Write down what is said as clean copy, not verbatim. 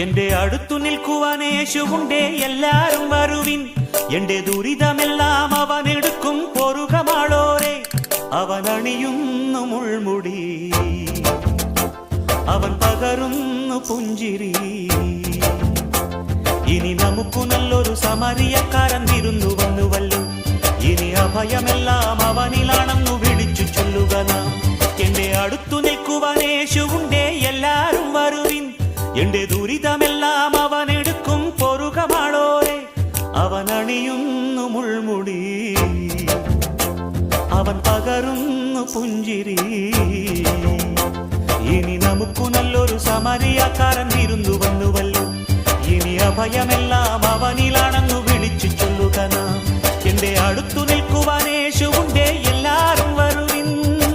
എന്റെ അടുത്തു നിൽക്കുവാൻ യേശുവുണ്ടേ, എല്ലാരും വരുവിൻ. എന്റെ ദുരിതമെല്ലാം അവനെടുക്കും പൊറുകമാളോരെ. അവൻ അണിയുന്നു മുൾമുടി, അവൻ പകരുന്നു പുഞ്ചിരി. ഇനി നമുക്കു നല്ലൊരു സമരിയക്കാരൻ വിരുന്നു വന്നുവല്ലോ. ഇനി അഭയമെല്ലാം അവനിലാണെന്നു വിളിച്ചു ചൊല്ലുക നാം. എന്റെ അടുത്തു നിൽക്കുവാൻ യേശുവുണ്ടേ, എല്ലാരും വരുവിൻ. എന്റെ ദുരിതമെല്ലാം അവനെടുക്കും പൊറുകമാളോരെ. അവൻ അണിയുന്നു മുൾമുടി, അവൻ പകരുന്നു പുഞ്ചിരി. ഇനി നമുക്കു നല്ലൊരു സമരിയക്കാരൻ വിരുന്നു വന്നുവല്ലോ. ഇനി അഭയമെല്ലാം അവനിലാണെന്നു വിളിച്ചു ചൊല്ലുക നാം. എന്റെ അടുത്തു നിൽക്കുവാൻ യേശുവുണ്ടേ,